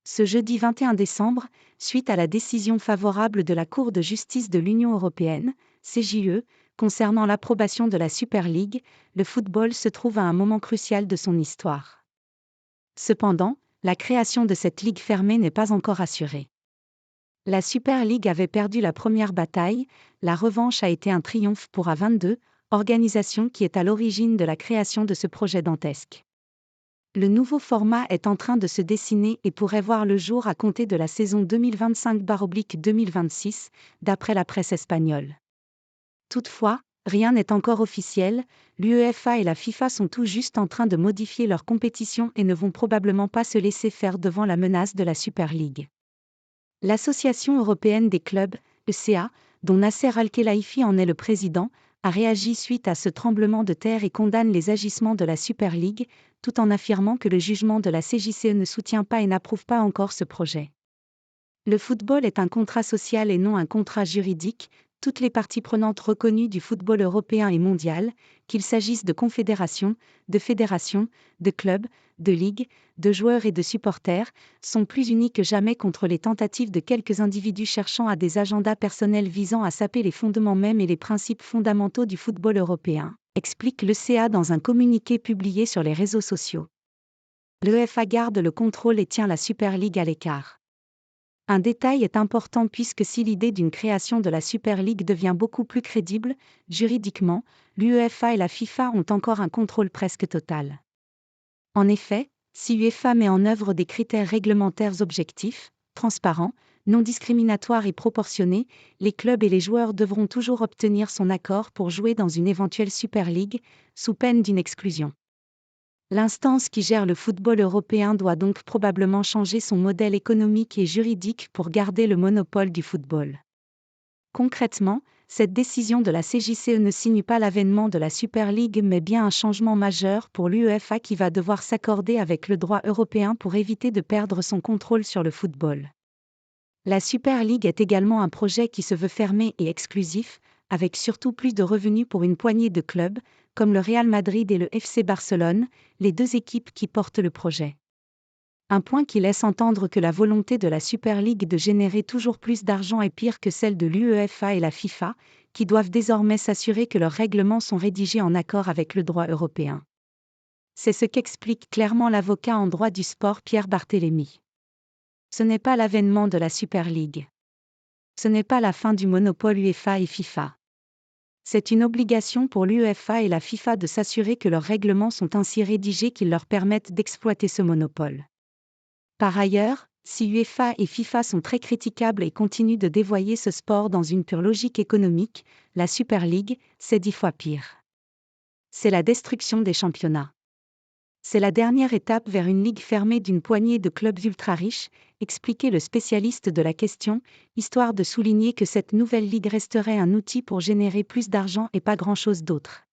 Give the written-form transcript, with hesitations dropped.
ce jeudi 21 décembre, suite à la décision favorable de la Cour de justice de l'Union européenne, CJUE, concernant l'approbation de la Super League, le football se trouve à un moment crucial de son histoire. Cependant, la création de cette ligue fermée n'est pas encore assurée. La Super League avait perdu la première bataille, la revanche a été un triomphe pour A22, organisation qui est à l'origine de la création de ce projet dantesque. Le nouveau format est en train de se dessiner et pourrait voir le jour à compter de la saison 2025/2026, d'après la presse espagnole. Toutefois, rien n'est encore officiel, l'UEFA et la FIFA sont tout juste en train de modifier leur compétition et ne vont probablement pas se laisser faire devant la menace de la Super League. L'Association européenne des clubs, ECA, dont Nasser Al-Khelaifi en est le président, a réagi suite à ce tremblement de terre et condamne les agissements de la Super League, tout en affirmant que le jugement de la CJCE ne soutient pas et n'approuve pas encore ce projet. Le football est un contrat social et non un contrat juridique, toutes les parties prenantes reconnues du football européen et mondial, qu'il s'agisse de confédérations, de fédérations, de clubs, de ligues, de joueurs et de supporters, sont plus unies que jamais contre les tentatives de quelques individus cherchant à des agendas personnels visant à saper les fondements mêmes et les principes fondamentaux du football européen, explique l'ECA dans un communiqué publié sur les réseaux sociaux. L'UEFA garde le contrôle et tient la Super League à l'écart. Un détail est important puisque si l'idée d'une création de la Super League devient beaucoup plus crédible, juridiquement, l'UEFA et la FIFA ont encore un contrôle presque total. En effet, si l'UEFA met en œuvre des critères réglementaires objectifs, transparents, non discriminatoires et proportionnés, les clubs et les joueurs devront toujours obtenir son accord pour jouer dans une éventuelle Super League, sous peine d'une exclusion. L'instance qui gère le football européen doit donc probablement changer son modèle économique et juridique pour garder le monopole du football. Concrètement, cette décision de la CJCE ne signe pas l'avènement de la Super League mais bien un changement majeur pour l'UEFA qui va devoir s'accorder avec le droit européen pour éviter de perdre son contrôle sur le football. La Super League est également un projet qui se veut fermé et exclusif, avec surtout plus de revenus pour une poignée de clubs, comme le Real Madrid et le FC Barcelone, les deux équipes qui portent le projet. Un point qui laisse entendre que la volonté de la Super League de générer toujours plus d'argent est pire que celle de l'UEFA et la FIFA, qui doivent désormais s'assurer que leurs règlements sont rédigés en accord avec le droit européen. C'est ce qu'explique clairement l'avocat en droit du sport Pierre Barthélémy. Ce n'est pas l'avènement de la Super League. Ce n'est pas la fin du monopole UEFA et FIFA. C'est une obligation pour l'UEFA et la FIFA de s'assurer que leurs règlements sont ainsi rédigés qu'ils leur permettent d'exploiter ce monopole. Par ailleurs, si UEFA et FIFA sont très critiquables et continuent de dévoyer ce sport dans une pure logique économique, la Super League, c'est 10 fois pire. C'est la destruction des championnats. C'est la dernière étape vers une ligue fermée d'une poignée de clubs ultra-riches, expliquait le spécialiste de la question, histoire de souligner que cette nouvelle ligue resterait un outil pour générer plus d'argent et pas grand-chose d'autre.